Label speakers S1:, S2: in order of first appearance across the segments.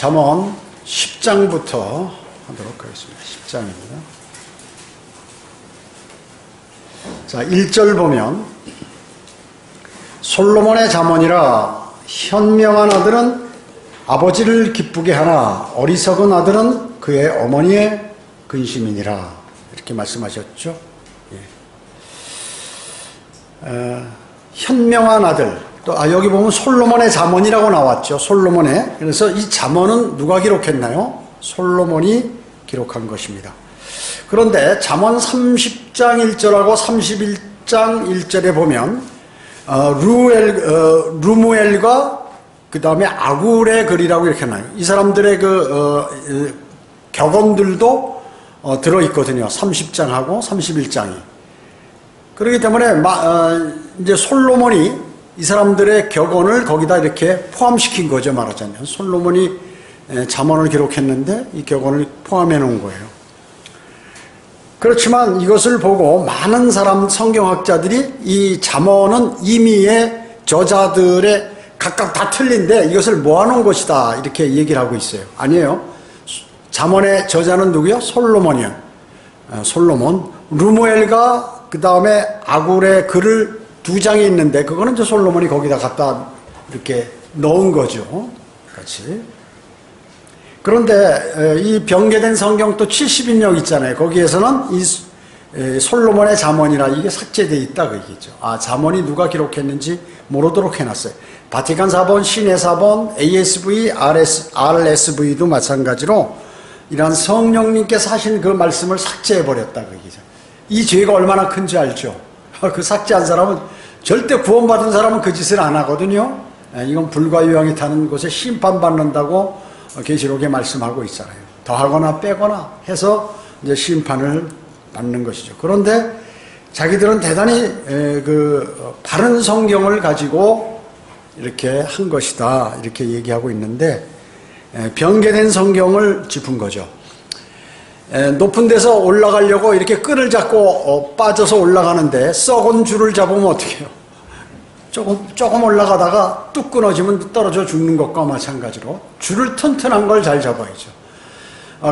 S1: 잠언 10장부터 하도록 하겠습니다. 10장입니다. 자, 1절 보면 솔로몬의 잠언이라 현명한 아들은 아버지를 기쁘게 하나 어리석은 아들은 그의 어머니의 근심이니라. 이렇게 말씀하셨죠. 현명한 아들. 또 여기 보면 솔로몬의 잠언이라고 나왔죠. 솔로몬의. 그래서 이 잠언은 누가 기록했나요? 솔로몬이 기록한 것입니다. 그런데 잠언 30장 1절하고 31장 1절에 보면 루무엘과 그 다음에 아굴의 글이라고 이렇게 나와요. 이 사람들의 격언들도 들어있거든요. 30장하고 31장이. 그렇기 때문에 이제 솔로몬이 이 사람들의 격언을 거기다 이렇게 포함시킨 거죠. 말하자면 솔로몬이 잠언을 기록했는데 이 격언을 포함해 놓은 거예요. 그렇지만 이것을 보고 많은 성경학자들이 이 잠언은 임의의 저자들의 각각 다 틀린데 이것을 모아놓은 것이다 이렇게 얘기를 하고 있어요. 아니에요. 잠언의 저자는 누구요? 솔로몬이요. 솔로몬. 루무엘과 그 다음에 아굴의 글을 2장이 있는데 그거는 이제 솔로몬이 거기다 갖다 이렇게 넣은 거죠. 같이. 그런데 이 병개된 성경 또 70인역 있잖아요. 거기에서는 이 솔로몬의 잠언이라 이게 삭제되어 있다 그 얘기죠. 잠언이 누가 기록했는지 모르도록 해놨어요. 바티칸 사본, 시내 사본, ASV, RSV도 마찬가지로 이러한 성령님께서 하신 그 말씀을 삭제해버렸다 그 얘기죠. 이 죄가 얼마나 큰지 알죠? 그 삭제한 사람은 절대 구원받은 사람은 그 짓을 안 하거든요. 이건 불과 유황이 타는 곳에 심판받는다고 계시록에 말씀하고 있잖아요. 더하거나 빼거나 해서 이제 심판을 받는 것이죠. 그런데 자기들은 대단히 바른 성경을 가지고 이렇게 한 것이다 이렇게 얘기하고 있는데 변개된 성경을 짚은 거죠. 높은 데서 올라가려고 이렇게 끈을 잡고 빠져서 올라가는데 썩은 줄을 잡으면 어떻게 해요? 조금 올라가다가 뚝 끊어지면 떨어져 죽는 것과 마찬가지로 줄을 튼튼한 걸 잘 잡아야죠.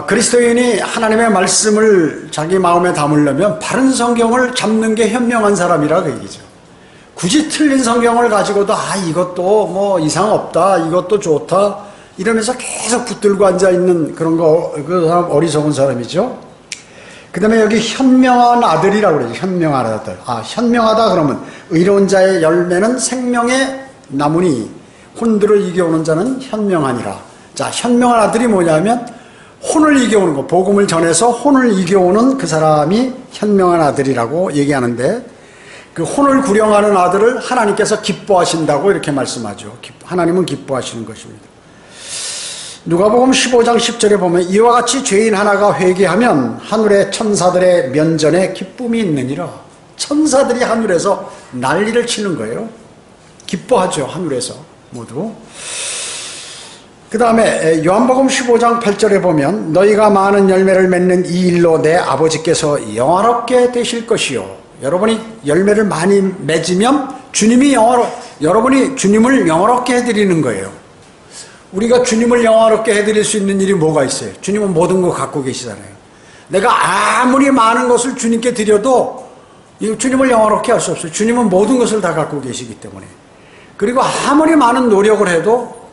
S1: 그리스도인이 하나님의 말씀을 자기 마음에 담으려면 바른 성경을 잡는 게 현명한 사람이라 그 얘기죠. 굳이 틀린 성경을 가지고도 이것도 뭐 이상 없다, 이것도 좋다 이러면서 계속 붙들고 앉아 있는 그런 그 사람 어리석은 사람이죠. 그 다음에 여기 현명한 아들이라고 그러죠. 현명한 아들. 현명하다 그러면 의로운 자의 열매는 생명의 나무니 혼들을 이겨오는 자는 현명하니라. 자, 현명한 아들이 뭐냐면 혼을 이겨오는 거. 복음을 전해서 혼을 이겨오는 그 사람이 현명한 아들이라고 얘기하는데 그 혼을 구령하는 아들을 하나님께서 기뻐하신다고 이렇게 말씀하죠. 하나님은 기뻐하시는 것입니다. 누가복음 15장 10절에 보면 이와 같이 죄인 하나가 회개하면 하늘의 천사들의 면전에 기쁨이 있느니라. 천사들이 하늘에서 난리를 치는 거예요. 기뻐하죠. 하늘에서 모두. 그 다음에 요한복음 15장 8절에 보면 너희가 많은 열매를 맺는 이 일로 내 아버지께서 영화롭게 되실 것이요. 여러분이 열매를 많이 맺으면 여러분이 주님을 영화롭게 해드리는 거예요. 우리가 주님을 영화롭게 해드릴 수 있는 일이 뭐가 있어요? 주님은 모든 거 갖고 계시잖아요. 내가 아무리 많은 것을 주님께 드려도 주님을 영화롭게 할 수 없어요. 주님은 모든 것을 다 갖고 계시기 때문에. 그리고 아무리 많은 노력을 해도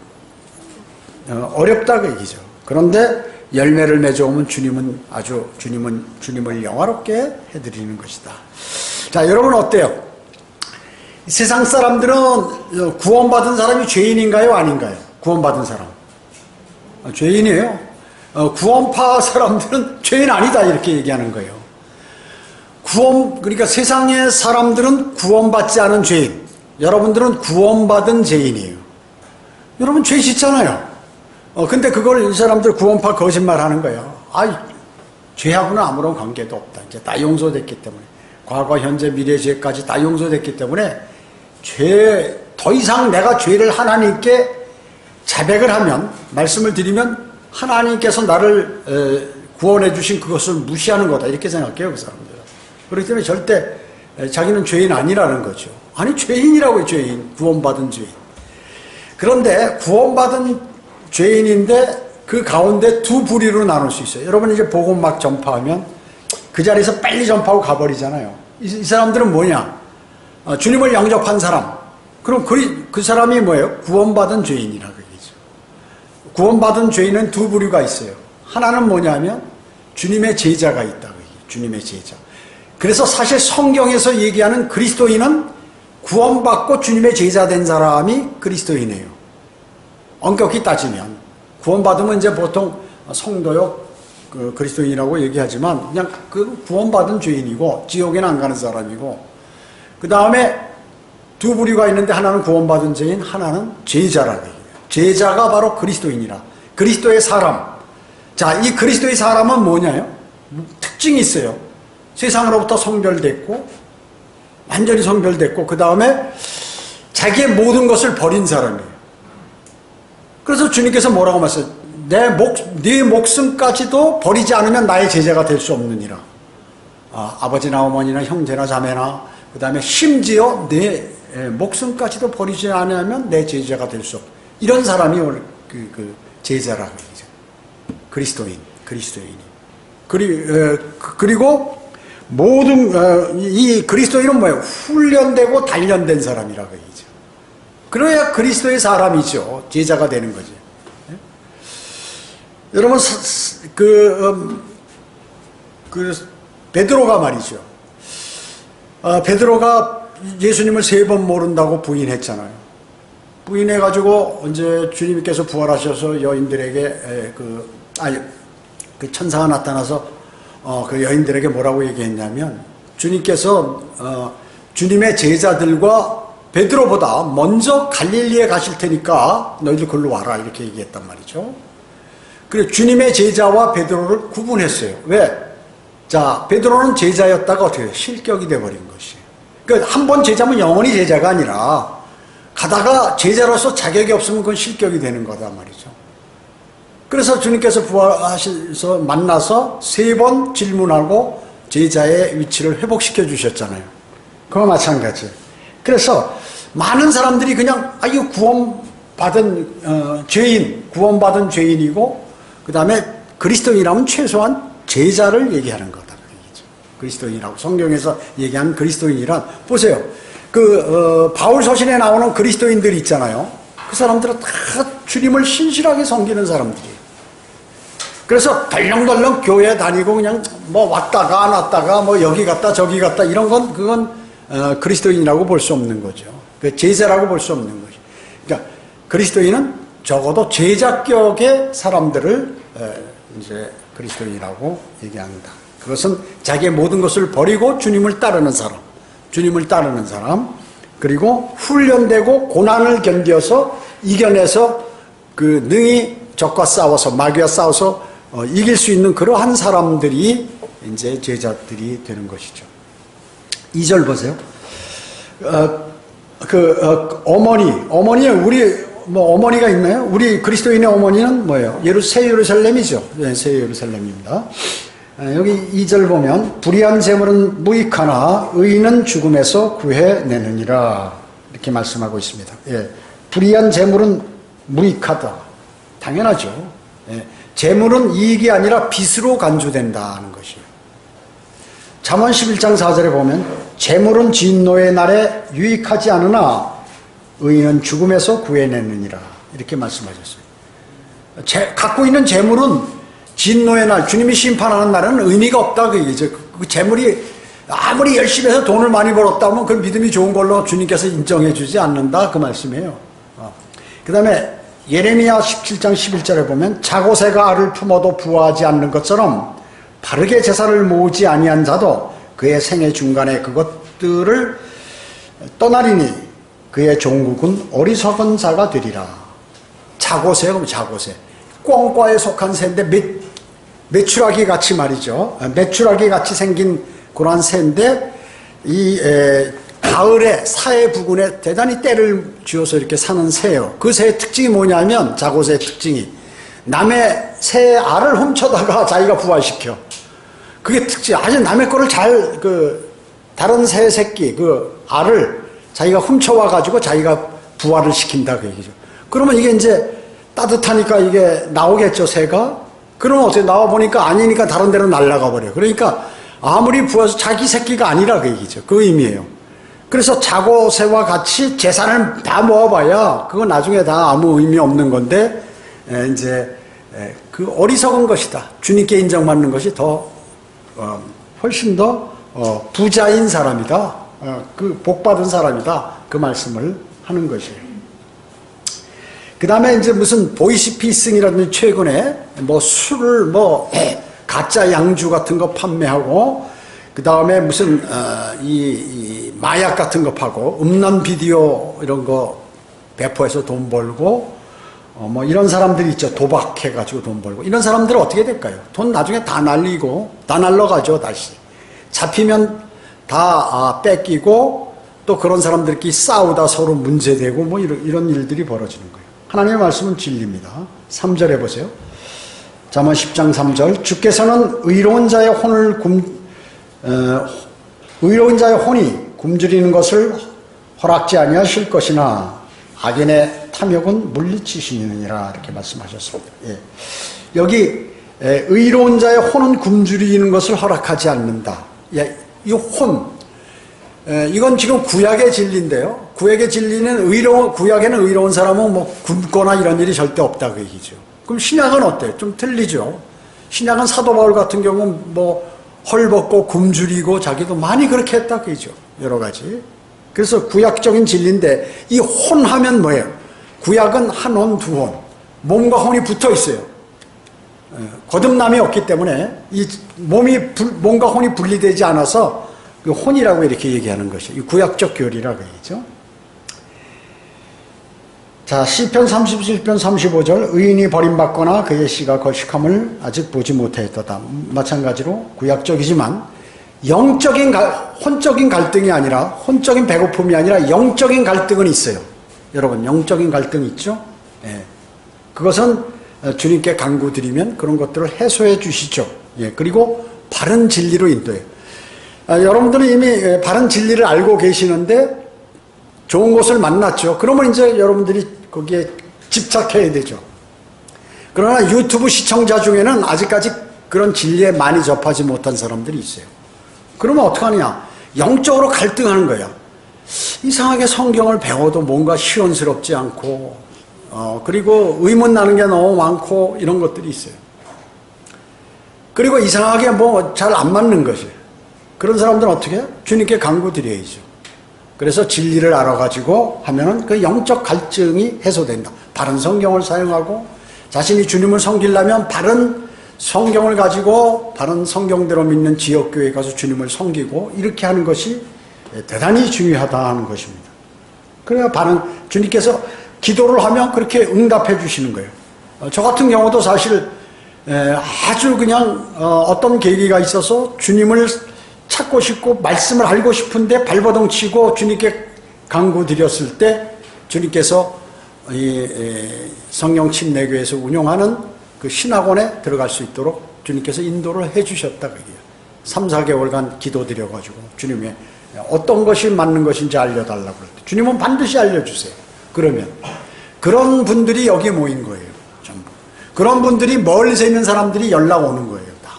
S1: 어렵다 그 얘기죠. 그런데 열매를 맺어오면 주님을 영화롭게 해드리는 것이다. 자, 여러분 어때요? 세상 사람들은 구원받은 사람이 죄인인가요? 아닌가요? 구원받은 사람. 죄인이에요. 구원파 사람들은 죄인 아니다 이렇게 얘기하는 거예요. 그러니까 세상의 사람들은 구원받지 않은 죄인. 여러분들은 구원받은 죄인이에요. 여러분 죄 짓잖아요. 근데 그걸 이 사람들 구원파 거짓말 하는 거예요. 죄하고는 아무런 관계도 없다. 이제 다 용서됐기 때문에. 과거, 현재, 미래 죄까지 다 용서됐기 때문에 더 이상 내가 죄를 하나님께 자백을 하면, 말씀을 드리면 하나님께서 나를 구원해 주신 그것을 무시하는 거다 이렇게 생각해요. 그 사람들은. 그렇기 때문에 절대 자기는 죄인 아니라는 거죠. 아니 죄인이라고요. 죄인. 구원받은 죄인. 그런데 구원받은 죄인인데 그 가운데 두 부류로 나눌 수 있어요. 여러분 이제 복음 막 전파하면 그 자리에서 빨리 전파하고 가버리잖아요. 이 사람들은 뭐냐? 주님을 영접한 사람. 그럼 그 사람이 뭐예요? 구원받은 죄인이라 그러죠. 구원받은 죄인은 두 부류가 있어요. 하나는 뭐냐면 주님의 제자가 있다. 주님의 제자. 그래서 사실 성경에서 얘기하는 그리스도인은 구원받고 주님의 제자 된 사람이 그리스도인이에요. 엄격히 따지면. 구원받으면 이제 보통 성도요, 그리스도인이라고 얘기하지만 그냥 그 구원받은 죄인이고 지옥에는 안 가는 사람이고 그 다음에 두 부류가 있는데 하나는 구원받은 죄인, 하나는 제자라고 얘기해요. 제자가 바로 그리스도인이라. 그리스도의 사람. 자, 이 그리스도의 사람은 뭐냐요? 특징이 있어요. 세상으로부터 성별됐고 완전히 성별됐고 그 다음에 자기의 모든 것을 버린 사람이에요. 그래서 주님께서 뭐라고 말씀하세요? 네 목숨까지도 버리지 않으면 나의 제자가 될 수 없느니라. 아버지나 어머니나 형제나 자매나 그 다음에 심지어 내 목숨까지도 버리지 않으면 내 제자가 될 수 없다. 이런 사람이 그 제자라고 얘기죠. 그리스도인이. 그리고 모든 이 그리스도인은 뭐예요? 훈련되고 단련된 사람이라고 얘기죠. 그래야 그리스도의 사람이죠. 제자가 되는 거죠. 여러분 베드로가 말이죠. 베드로가 예수님을 3번 모른다고 부인했잖아요. 부인해가지고 이제 주님께서 부활하셔서 여인들에게 그 천사가 나타나서 그 여인들에게 뭐라고 얘기했냐면 주님께서 주님의 제자들과 베드로보다 먼저 갈릴리에 가실 테니까 너희들 걸로 와라 이렇게 얘기했단 말이죠. 그리고 주님의 제자와 베드로를 구분했어요. 왜? 자, 베드로는 제자였다가 어떻게 해요? 실격이 돼버린 것이에요. 그러니까 한 번 제자면 영원히 제자가 아니라 가다가 제자로서 자격이 없으면 그건 실격이 되는 거다 말이죠. 그래서 주님께서 부활하셔서 만나서 3번 질문하고 제자의 위치를 회복시켜 주셨잖아요. 그와 마찬가지. 그래서 많은 사람들이 그냥 이거 구원받은 구원받은 죄인이고 그 다음에 그리스도인이라면 최소한 제자를 얘기하는 거다. 그리스도인이라고 성경에서 얘기하는 그리스도인이란 보세요. 바울 서신에 나오는 그리스도인들이 있잖아요. 그 사람들은 다 주님을 신실하게 섬기는 사람들이에요. 그래서 덜렁덜렁 교회 다니고 그냥 뭐 왔다가 안 왔다가 뭐 여기 갔다 저기 갔다 이런 건 그건 그리스도인이라고 볼 수 없는 거죠. 제자라고 볼 수 없는 거죠. 그러니까 그리스도인은 적어도 제자격의 사람들을 이제 그리스도인이라고 얘기합니다. 그것은 자기의 모든 것을 버리고 주님을 따르는 사람, 그리고 훈련되고 고난을 견뎌서 이겨내서 능히 적과 싸워서 마귀와 싸워서 이길 수 있는 그러한 사람들이 이제 제자들이 되는 것이죠. 2절 보세요. 어머니 어머니가 있나요? 우리 그리스도인의 어머니는 뭐예요? 새 예루살렘이죠. 네, 새 예루살렘입니다. 여기 2절 보면 불의한 재물은 무익하나 의인은 죽음에서 구해내느니라 이렇게 말씀하고 있습니다. 예, 불의한 재물은 무익하다. 당연하죠. 예, 재물은 이익이 아니라 빚으로 간주된다는 것이에요. 잠언 11장 4절에 보면 재물은 진노의 날에 유익하지 않으나 의인은 죽음에서 구해내느니라 이렇게 말씀하셨어요. 갖고 있는 재물은 진노의 날, 주님이 심판하는 날은 의미가 없다 그 얘기죠. 그 재물이 아무리 열심히 해서 돈을 많이 벌었다면 그 믿음이 좋은 걸로 주님께서 인정해 주지 않는다 그 말씀이에요. 그 다음에 예레미야 17장 11절에 보면 자고새가 알을 품어도 부화하지 않는 것처럼 바르게 제사를 모으지 아니한 자도 그의 생애 중간에 그것들을 떠나리니 그의 종국은 어리석은 자가 되리라. 자고새가 자고새. 꿩과에 속한 새인데 메추라기 같이 말이죠. 메추라기 같이 생긴 그러한 새인데 가을에 사해 부근에 대단히 때를 쥐어서 이렇게 사는 새예요. 그 새의 특징이 뭐냐면 자고새의 특징이 남의 새의 알을 훔쳐다가 자기가 부화시켜. 그게 특징. 아주 남의 거를 다른 새 새끼 알을 자기가 훔쳐와 가지고 자기가 부화를 시킨다 그 얘기죠. 그러면 이게 이제 따뜻하니까 이게 나오겠죠, 새가? 그럼 어떻게 나와보니까 아니니까 다른 데로 날아가 버려요. 그러니까 아무리 부어서 자기 새끼가 아니라 그 얘기죠. 그 의미예요. 그래서 자고새와 같이 재산을 다 모아봐야 그거 나중에 다 아무 의미 없는 건데, 이제 그 어리석은 것이다. 주님께 인정받는 것이 더 훨씬 더 부자인 사람이다. 그 복받은 사람이다. 그 말씀을 하는 것이에요. 그 다음에 이제 무슨 보이스피싱이라든지 최근에 뭐 술을 뭐 가짜 양주 같은 거 판매하고, 그 다음에 무슨 이 마약 같은 거 파고, 음란 비디오 이런 거 배포해서 돈 벌고, 뭐 이런 사람들이 있죠. 도박해가지고 돈 벌고. 이런 사람들은 어떻게 될까요? 돈 나중에 다 날리고, 다 날라가죠, 다시. 잡히면 다 뺏기고, 또 그런 사람들끼리 싸우다 서로 문제되고, 뭐 이런 일들이 벌어지는 거예요. 하나님의 말씀은 진리입니다. 3절 해보세요. 잠언 10장 3절. 주께서는 의로운 자의 혼이 굶주리는 것을 허락지 아니하실 것이나 악인의 탐욕은 물리치시느니라, 이렇게 말씀하셨습니다. 예. 여기 의로운 자의 혼은 굶주리는 것을 허락하지 않는다. 예, 이 혼, 이건 지금 구약의 진리인데요. 구약의 진리는 구약에는 의로운 사람은 뭐 굶거나 이런 일이 절대 없다, 그 얘기죠. 그럼 신약은 어때요? 좀 틀리죠. 신약은 사도 바울 같은 경우는 뭐 헐벗고 굶주리고 자기도 많이 그렇게 했다, 그 얘기죠. 여러 가지. 그래서 구약적인 진리인데, 이 혼하면 뭐예요? 구약은 한 혼, 두 혼. 몸과 혼이 붙어 있어요. 거듭남이 없기 때문에 이 몸과 혼이 분리되지 않아서 그 혼이라고 이렇게 얘기하는 것이에요. 구약적 교리라고 얘기죠. 자, 시편 37편 35절. 의인이 버림받거나 그의 씨가 거식함을 아직 보지 못하였도다. 마찬가지로 구약적이지만 혼적인 갈등이 아니라, 혼적인 배고픔이 아니라 영적인 갈등은 있어요. 여러분, 영적인 갈등이 있죠? 예. 그것은 주님께 간구드리면 그런 것들을 해소해 주시죠. 예. 그리고 바른 진리로 인도해요. 여러분들은 이미 바른 진리를 알고 계시는데 좋은 곳을 만났죠. 그러면 이제 여러분들이 거기에 집착해야 되죠. 그러나 유튜브 시청자 중에는 아직까지 그런 진리에 많이 접하지 못한 사람들이 있어요. 그러면 어떡하냐? 영적으로 갈등하는 거야. 이상하게 성경을 배워도 뭔가 시원스럽지 않고, 그리고 의문 나는 게 너무 많고, 이런 것들이 있어요. 그리고 이상하게 뭐 잘 안 맞는 것이에요. 그런 사람들은 어떻게 해요? 주님께 간구드려야죠. 그래서 진리를 알아가지고 하면은 그 영적 갈증이 해소된다. 바른 성경을 사용하고, 자신이 주님을 섬기려면 바른 성경을 가지고 바른 성경대로 믿는 지역교회에 가서 주님을 섬기고, 이렇게 하는 것이 대단히 중요하다는 것입니다. 그래야 주님께서 기도를 하면 그렇게 응답해 주시는 거예요. 저 같은 경우도 사실 아주 그냥 어떤 계기가 있어서 주님을 찾고 싶고 말씀을 알고 싶은데 발버둥 치고 주님께 간구드렸을 때, 주님께서 성령 침례교회에서 운영하는 그 신학원에 들어갈 수 있도록 주님께서 인도를 해 주셨다, 그게요. 3, 4개월간 기도드려가지고 주님의 어떤 것이 맞는 것인지 알려달라고 그럴 때 주님은 반드시 알려주세요. 그러면 그런 분들이 여기 모인 거예요. 전부. 그런 분들이 멀리서 있는 사람들이 연락 오는 거예요, 다.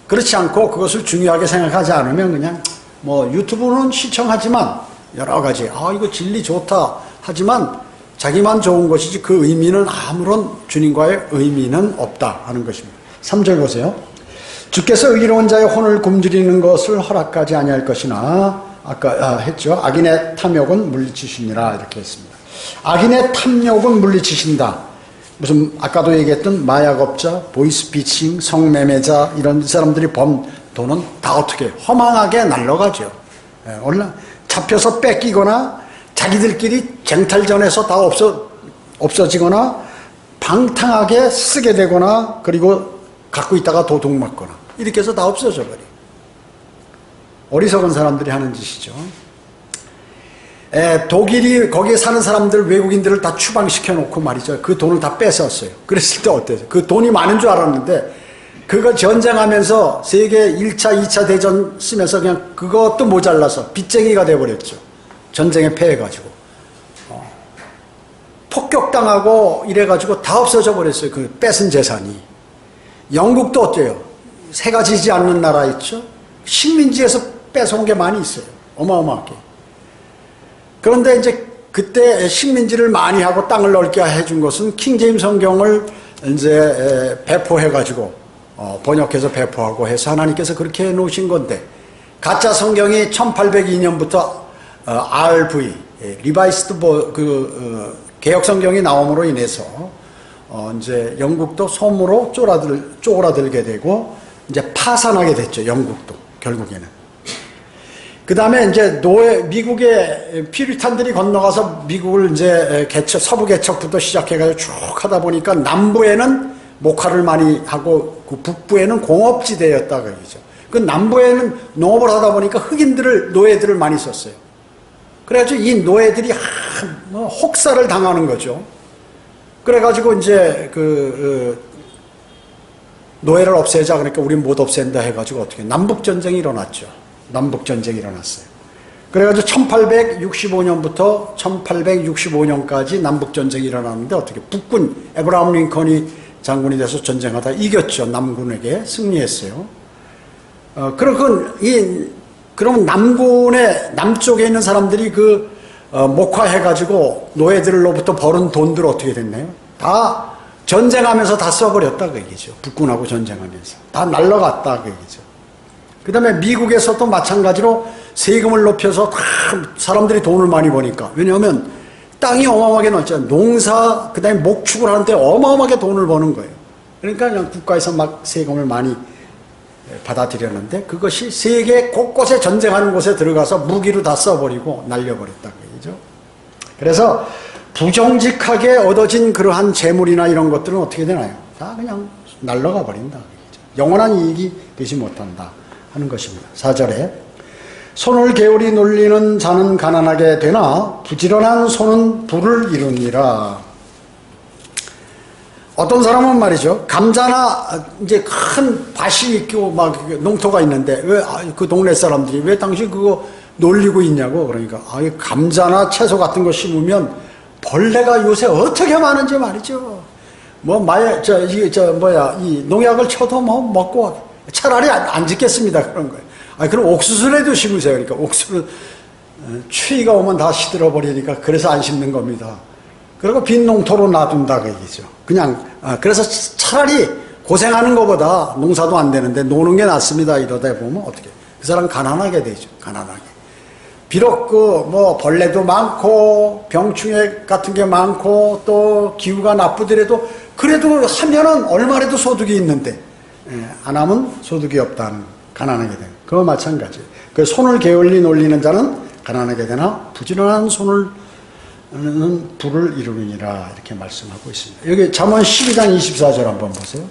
S1: 그렇지 않고 그것을 중요하게 생각하지 않으면 그냥 뭐 유튜브는 시청하지만 여러 가지 이거 진리 좋다 하지만 자기만 좋은 것이지 그 의미는 아무런 주님과의 의미는 없다 하는 것입니다. 3절 보세요. 주께서 의로운 자의 혼을 굶주리는 것을 허락하지 아니할 것이나, 아까 했죠. 악인의 탐욕은 물리치시니라, 이렇게 했습니다. 악인의 탐욕은 물리치신다. 무슨 아까도 얘기했던 마약업자, 보이스피싱, 성매매자, 이런 사람들이 번 돈은 다 어떻게 허망하게 날아가죠. 잡혀서 뺏기거나 자기들끼리 쟁탈전에서 다 없어지거나 방탕하게 쓰게 되거나, 그리고 갖고 있다가 도둑맞거나, 이렇게 해서 다 없어져 버려요. 어리석은 사람들이 하는 짓이죠. 독일이 거기에 사는 사람들, 외국인들을 다 추방시켜 놓고 말이죠. 그 돈을 다 뺏었어요. 그랬을 때 어때요? 그 돈이 많은 줄 알았는데 그거 전쟁하면서 세계 1차, 2차 대전 쓰면서 그냥 그것도 모자라서 빚쟁이가 돼버렸죠. 전쟁에 패해가지고. 폭격당하고 이래가지고 다 없어져 버렸어요. 그 뺏은 재산이. 영국도 어때요? 새가 지지 않는 나라 있죠? 식민지에서 뺏어온 게 많이 있어요. 어마어마하게. 그런데 이제 그때 식민지를 많이 하고 땅을 넓게 해준 것은 킹제임 성경을 이제 배포해가지고 번역해서 배포하고 해서 하나님께서 그렇게 해놓으신 건데, 가짜 성경이 1802년부터 RV 리바이스드 개혁 성경이 나옴으로 인해서 이제 영국도 솜으로 쪼그라들게 되고 이제 파산하게 됐죠. 영국도 결국에는. 그 다음에 이제 미국의 피리탄들이 건너가서 미국을 이제 서부 개척부터 시작해가지고 쭉 하다 보니까 남부에는 목화를 많이 하고 그 북부에는 공업지대였다 그러죠. 그 남부에는 농업을 하다 보니까 노예들을 많이 썼어요. 그래가지고 이 노예들이 혹사를 당하는 거죠. 그래가지고 이제 노예를 없애자 그러니까 우린 못 없앤다 해가지고 어떻게 남북전쟁이 일어났죠. 남북전쟁이 일어났어요. 그래가지고 1865년부터 1865년까지 남북전쟁이 일어났는데 어떻게 북군 에브라함 링컨이 장군이 돼서 전쟁하다 이겼죠. 남군에게 승리했어요. 그럼 남쪽에 있는 사람들이 목화해가지고 노예들로부터 벌은 돈들 어떻게 됐나요? 다 전쟁하면서 다 써버렸다 그 얘기죠. 북군하고 전쟁하면서 다 날라갔다 그 얘기죠. 그 다음에 미국에서도 마찬가지로 세금을 높여서 다 사람들이 돈을 많이 버니까. 왜냐하면 땅이 어마어마하게 넓잖아요. 농사, 그 다음에 목축을 하는데 어마어마하게 돈을 버는 거예요. 그러니까 그냥 국가에서 막 세금을 많이 받아들였는데 그것이 세계 곳곳에 전쟁하는 곳에 들어가서 무기로 다 써버리고 날려버렸다 그 얘기죠. 그래서 부정직하게 얻어진 그러한 재물이나 이런 것들은 어떻게 되나요? 다 그냥 날라가 버린다 그 얘기죠. 영원한 이익이 되지 못한다 하는 것입니다. 4절에 손을 게으리 놀리는 자는 가난하게 되나 부지런한 손은 부를 이루니라. 어떤 사람은 말이죠. 감자나 이제 큰 밭이 있고 막 농토가 있는데 왜 그 동네 사람들이 왜 당신 그거 놀리고 있냐고. 그러니까 감자나 채소 같은 거 심으면 벌레가 요새 어떻게 많은지 말이죠. 이 농약을 쳐도 먹고 차라리 안 짓겠습니다. 그런 거예요. 그럼 옥수수라도 심으세요. 그러니까 옥수수 추위가 오면 다 시들어 버리니까 그래서 안 심는 겁니다. 그리고 빈 농토로 놔둔다 그 얘기죠. 그냥 그래서 차라리 고생하는 것보다 농사도 안 되는데 노는 게 낫습니다. 이러다 보면 어떻게 그 사람 가난하게 되죠. 가난하게. 비록 벌레도 많고 병충해 같은 게 많고 또 기후가 나쁘더라도 그래도 하면은 얼마라도 소득이 있는데 안 하면 소득이 없다는 가난하게 되는 그거 마찬가지예요. 그 손을 게을리 놀리는 자는 가난하게 되나 부지런한 손을 부를 이루느니라 이렇게 말씀하고 있습니다. 여기 잠언 12장 24절 한번 보세요.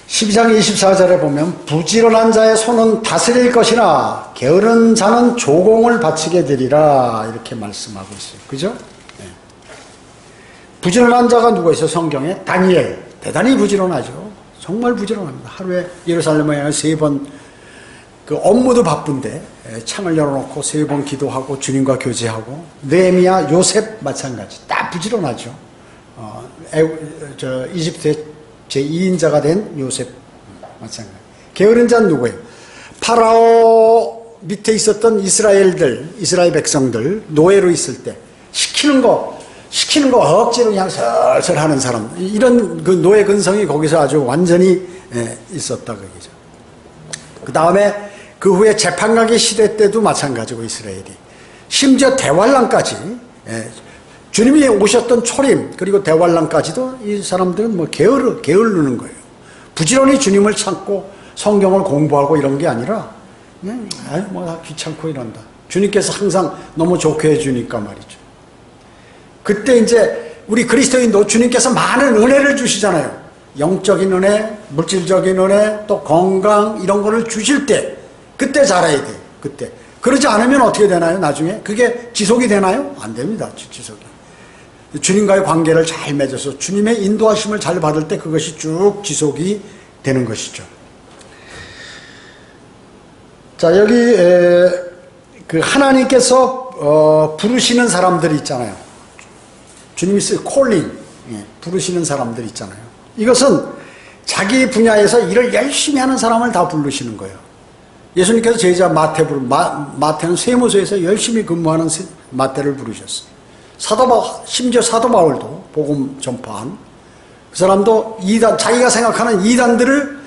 S1: 12장 24절에 보면 부지런한 자의 손은 다스릴 것이나 게으른 자는 조공을 바치게 되리라 이렇게 말씀하고 있어요. 그죠? 네. 부지런한 자가 누가 있어요? 성경에 다니엘 대단히 부지런하죠. 정말 부지런합니다. 하루에 예루살렘에 3번 그 업무도 바쁜데 창을 열어놓고 3번 기도하고 주님과 교제하고 느헤미야 요셉 마찬가지 다 부지런하죠. 이집트의 제2인자가 된 요셉 마찬가지. 게으른 자는 누구예요? 파라오 밑에 있었던 이스라엘 백성들 노예로 있을 때 시키는 거 억지로 그냥 설설 하는 사람, 이런 그 노예 근성이 거기서 아주 완전히 있었다 그 얘기죠. 그 다음에 그 후에 재판가기 시대 때도 마찬가지고 이스라엘이 심지어 대환란까지 주님이 오셨던 초림 그리고 대환란까지도 이 사람들은 게으르는 거예요. 부지런히 주님을 찾고 성경을 공부하고 이런 게 아니라 그냥 다 귀찮고 이런다. 주님께서 항상 너무 좋게 해주니까 말이죠. 그때 이제 우리 그리스도인도 주님께서 많은 은혜를 주시잖아요. 영적인 은혜, 물질적인 은혜, 또 건강 이런 거를 주실 때 그때 잘해야 돼요. 그때. 그러지 않으면 어떻게 되나요? 나중에 그게 지속이 되나요? 안 됩니다. 지속이. 주님과의 관계를 잘 맺어서 주님의 인도하심을 잘 받을 때 그것이 쭉 지속이 되는 것이죠. 자, 여기 그 하나님께서 부르시는 사람들이 있잖아요. 주님이 콜링, 부르시는 사람들이 있잖아요. 이것은 자기 분야에서 일을 열심히 하는 사람을 다 부르시는 거예요. 예수님께서 제자 마태는 세무서에서 열심히 근무하는 마태를 부르셨어요. 심지어 사도 바울도 복음 전파한 그 사람도 자기가 생각하는 이단들하고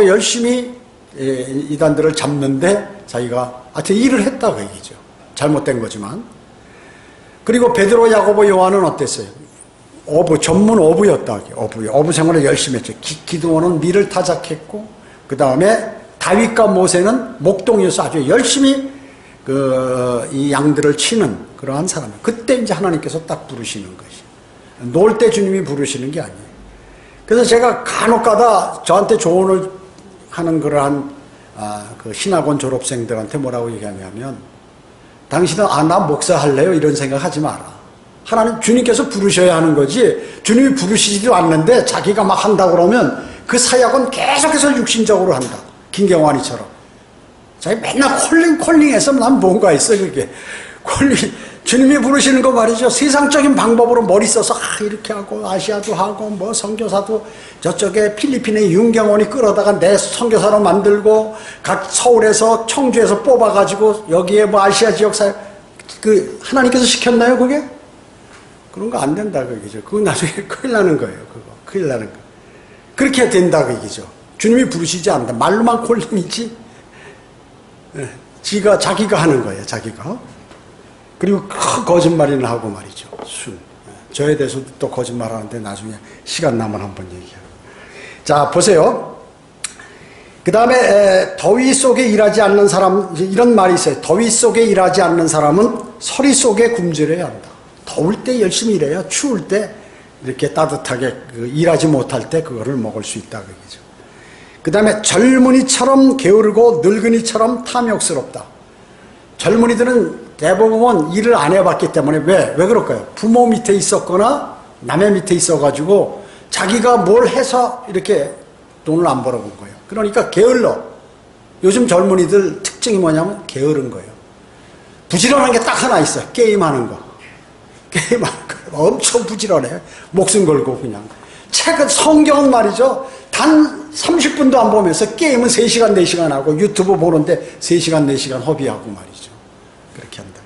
S1: 열심히 이단들을 잡는데 자기가 하여튼 일을 했다고 얘기죠. 잘못된 거지만. 그리고 베드로, 야고보, 요한은 어땠어요? 전문 어부였다. 어부 생활을 열심히 했죠. 기드온은 밀을 타작했고, 그 다음에 다윗과 모세는 목동에서 아주 열심히 이 양들을 치는 그러한 사람이에요. 그때 이제 하나님께서 딱 부르시는 것이. 놀 때 주님이 부르시는 게 아니에요. 그래서 제가 간혹가다 저한테 조언을 하는 그러한 그 신학원 졸업생들한테 뭐라고 얘기하냐면, 당신은 나 목사 할래요? 이런 생각하지 마라. 하나님 주님께서 부르셔야 하는 거지, 주님이 부르시지도 않는데 자기가 막 한다고 그러면 그 사역은 계속해서 육신적으로 한다. 김경환이처럼. 자기 맨날 콜링해서 난 뭔가 있어 그게. 주님이 부르시는 거 말이죠. 세상적인 방법으로 머리 써서 이렇게 하고 아시아도 하고 뭐 선교사도 저쪽에 필리핀의 윤경원이 끌어다가 내 선교사로 만들고 각 서울에서 청주에서 뽑아가지고 여기에 뭐 아시아 지역 그 하나님께서 시켰나요 그게? 그런 거 안 된다 그 얘기죠. 그거 나중에 큰일 나는 거예요. 큰일 나는 거. 그렇게 된다 그 얘기죠. 주님이 부르시지 않는다. 말로만 콜링이지. 자기가 하는 거예요. 자기가. 그리고 큰 거짓말이나 하고 말이죠. 저에 대해서도 또 거짓말하는데 나중에 시간 나면 한번 얘기해요. 자 보세요. 그 다음에 더위 속에 일하지 않는 사람, 이런 말이 있어요. 더위 속에 일하지 않는 사람은 서리 속에 굶주려야 한다. 더울 때 열심히 일해야 추울 때 이렇게 따뜻하게 일하지 못할 때 그거를 먹을 수 있다 그 얘기죠. 그 다음에 젊은이처럼 게으르고 늙은이처럼 탐욕스럽다. 젊은이들은 대부분 일을 안 해봤기 때문에 왜 그럴까요? 부모 밑에 있었거나 남의 밑에 있어가지고 자기가 뭘 해서 이렇게 돈을 안 벌어본 거예요. 그러니까 게을러. 요즘 젊은이들 특징이 뭐냐면 게으른 거예요. 부지런한 게 딱 하나 있어요. 게임하는 거. 엄청 부지런해. 목숨 걸고 그냥. 성경은 말이죠. 단 30분도 안 보면서 게임은 3시간, 4시간 하고 유튜브 보는데 3시간, 4시간 허비하고 말이죠. 그렇게 한다.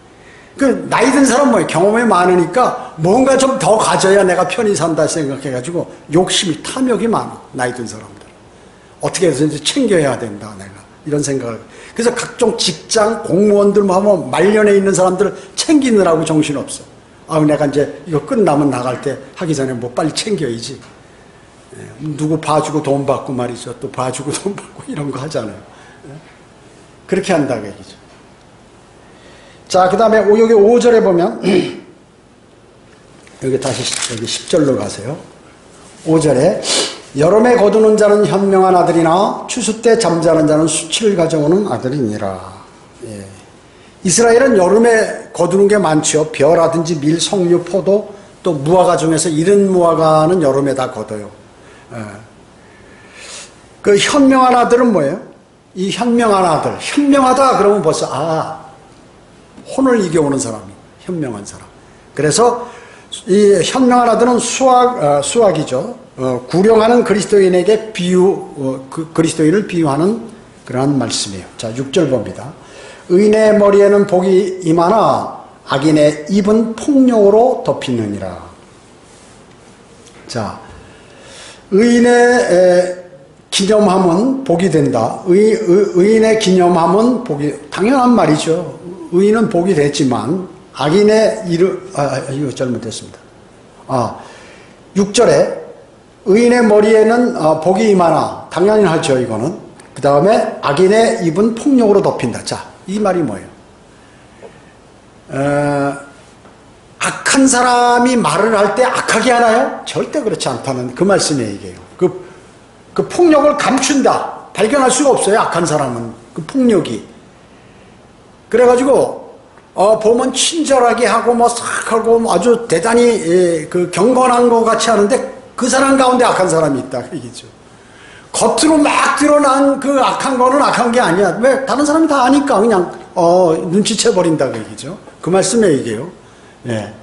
S1: 나이 든 사람 뭐예요? 경험이 많으니까 뭔가 좀 더 가져야 내가 편히 산다 생각해가지고 욕심이, 탐욕이 많아. 나이 든 사람들. 어떻게 해서든지 챙겨야 된다, 내가. 이런 생각을. 그래서 각종 직장, 공무원들 뭐 하면 말년에 있는 사람들을 챙기느라고 정신없어. 내가 이제 이거 끝나면 나갈 때 하기 전에 뭐 빨리 챙겨야지. 누구 봐주고 돈 받고 말이죠. 또 봐주고 돈 받고 이런 거 하잖아요. 그렇게 한다고 얘기죠. 자, 그 다음에 여기 5절에 보면, 여기 다시 여기 10절로 가세요. 5절에, 여름에 거두는 자는 현명한 아들이나 추수 때 잠자는 자는 수치를 가져오는 아들이니라. 예. 이스라엘은 여름에 거두는 게 많죠. 벼라든지 밀, 석류, 포도, 또 무화과 중에서 이른 무화과는 여름에 다 거둬요. 예. 그 현명한 아들은 뭐예요? 이 현명한 아들, 현명하다 그러면 벌써 혼을 이겨오는 사람이 현명한 사람. 그래서 이 현명한 아들은 수학이죠. 구령하는 그리스도인에게 그리스도인을 비유하는 그러한 말씀이에요. 자, 6절 봅니다. 의인의 머리에는 복이 임하나 악인의 입은 폭력으로 덮이느니라. 자, 의인의 기념함은 복이 된다. 의인의 기념함은 복이, 당연한 말이죠. 의인은 복이 됐지만 악인의 이거 잘못됐습니다. 6절에 의인의 머리에는 복이 임하나, 당연히 하죠 이거는. 그 다음에 악인의 입은 폭력으로 덮인다. 자, 이 말이 뭐예요? 악한 사람이 말을 할 때 악하게 하나요? 절대 그렇지 않다는 그 말씀의 얘기예요. 그 폭력을 감춘다. 발견할 수가 없어요. 악한 사람은 그 폭력이. 그래가지고 보면 친절하게 하고 뭐 싹 하고 아주 대단히 그 경건한 것 같이 하는데 그 사람 가운데 악한 사람이 있다 얘기죠. 겉으로 막 드러난 그 악한 거는 악한 게 아니야. 왜? 다른 사람이 다 아니까 그냥 눈치채 버린다 그 얘기죠. 그 말씀에 이게요. 예.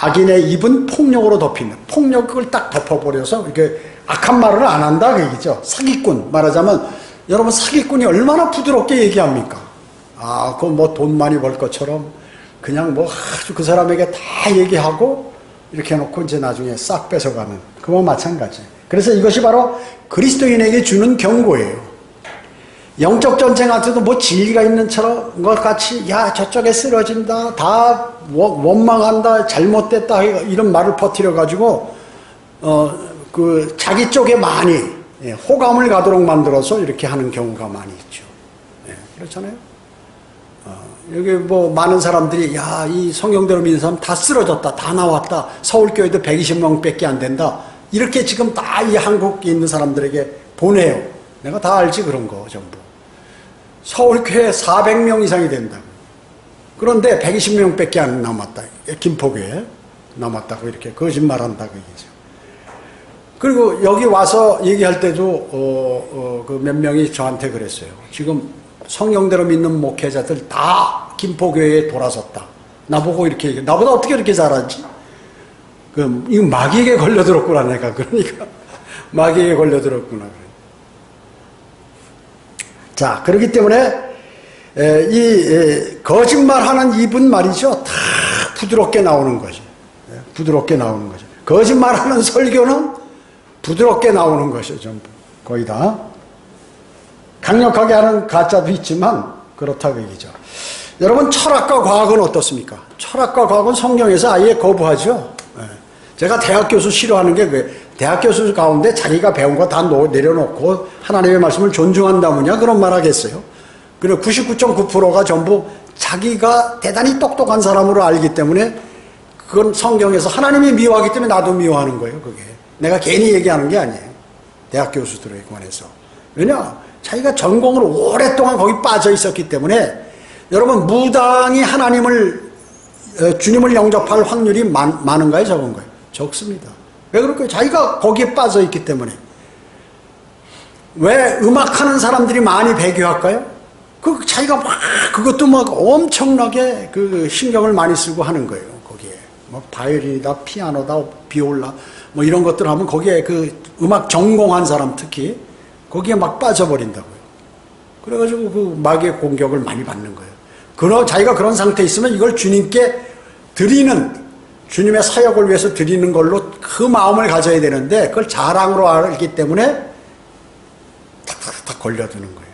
S1: 악인의 입은 폭력으로 덮이는, 폭력을 딱 덮어버려서 이렇게 악한 말을 안 한다 그 얘기죠. 사기꾼 말하자면 여러분 사기꾼이 얼마나 부드럽게 얘기합니까? 그거 뭐 돈 많이 벌 것처럼 그냥 뭐 아주 그 사람에게 다 얘기하고 이렇게 해놓고 이제 나중에 싹 뺏어가는 그와 마찬가지. 그래서 이것이 바로 그리스도인에게 주는 경고예요. 영적 전쟁한테도 뭐 진리가 있는 것 같이 야 저쪽에 쓰러진다 다 원망한다 잘못됐다 이런 말을 퍼뜨려 가지고 그 자기 쪽에 많이 호감을 가도록 만들어서 이렇게 하는 경우가 많이 있죠. 그렇잖아요. 여기 뭐 많은 사람들이 야 이 성경대로 믿는 사람 다 쓰러졌다 다 나왔다 서울교회도 120명밖에 안 된다 이렇게 지금 다 이 한국에 있는 사람들에게 보내요. 내가 다 알지 그런 거 전부. 서울교회 400명 이상이 된다. 그런데 120명밖에 안 남았다. 김포교회 남았다고 이렇게 거짓말한다고 얘기죠. 그리고 여기 와서 얘기할 때도 그 몇 명이 저한테 그랬어요. 지금 성경대로 믿는 목회자들 다 김포교회에 돌아섰다. 나보고 이렇게 얘기해. 나보다 어떻게 이렇게 잘하지? 이거 마귀에게 걸려들었구나 내가. 그러니까 마귀에게 걸려들었구나. 자, 그렇기 때문에 이 거짓말하는 입은 말이죠. 다 부드럽게 나오는 거죠. 부드럽게 나오는 거죠. 거짓말하는 설교는 부드럽게 나오는 것이죠. 전부 거의 다. 강력하게 하는 가짜도 있지만 그렇다고 얘기죠. 여러분 철학과 과학은 어떻습니까? 철학과 과학은 성경에서 아예 거부하죠. 제가 대학 교수 싫어하는 게 그래요. 대학 교수 가운데 자기가 배운 거 다 내려놓고 하나님의 말씀을 존중한다느냐 그런 말 하겠어요. 그리고 99.9%가 전부 자기가 대단히 똑똑한 사람으로 알기 때문에 그건 성경에서 하나님이 미워하기 때문에 나도 미워하는 거예요. 그게 내가 괜히 얘기하는 게 아니에요. 대학 교수들에 관해서. 왜냐? 자기가 전공으로 오랫동안 거기 빠져 있었기 때문에 여러분 무당이 하나님을 주님을 영접할 확률이 많은가요? 적은가요? 적습니다. 왜 그럴까요? 자기가 거기에 빠져 있기 때문에. 왜 음악하는 사람들이 많이 배교할까요? 자기가 막 그것도 막 엄청나게 그 신경을 많이 쓰고 하는 거예요. 거기에 뭐 바이올린이다, 피아노다, 비올라 뭐 이런 것들 하면 거기에 그 음악 전공한 사람 특히 거기에 막 빠져버린다고요. 그래가지고 그 마귀의 공격을 많이 받는 거예요. 자기가 그런 상태에 있으면 이걸 주님께 드리는 주님의 사역을 위해서 드리는 걸로 그 마음을 가져야 되는데 그걸 자랑으로 알기 때문에 탁탁탁 걸려드는 거예요.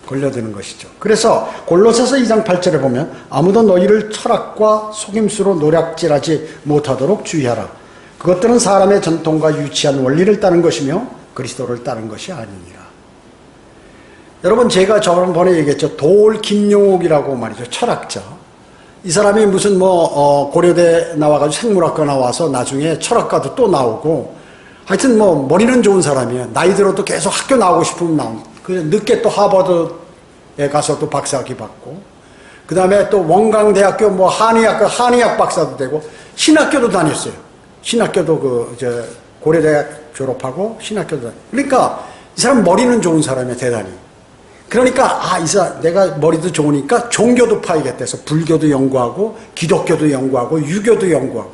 S1: 걸려드는 것이죠. 그래서 골로새서 2장 8절에 보면 아무도 너희를 철학과 속임수로 노략질하지 못하도록 주의하라. 그것들은 사람의 전통과 유치한 원리를 따른 것이며 그리스도를 따른 것이 아니니라. 여러분 제가 저번에 얘기했죠. 도올 김용옥이라고 말이죠. 철학자. 이 사람이 무슨 고려대 나와가지고 생물학과 나와서 나중에 철학과도 또 나오고 하여튼 머리는 좋은 사람이에요. 나이 들어도 계속 학교 나오고 싶으면 나옵니다. 늦게 또 하버드에 가서 또 박사학위 받고 그 다음에 또 원광대학교 한의학 박사도 되고 신학교도 다녔어요. 신학교도 고려대학 졸업하고 신학교도 그러니까 이 사람 머리는 좋은 사람이에요. 대단히. 그러니까 내가 머리도 좋으니까 종교도 파야겠다 해서 불교도 연구하고 기독교도 연구하고 유교도 연구하고.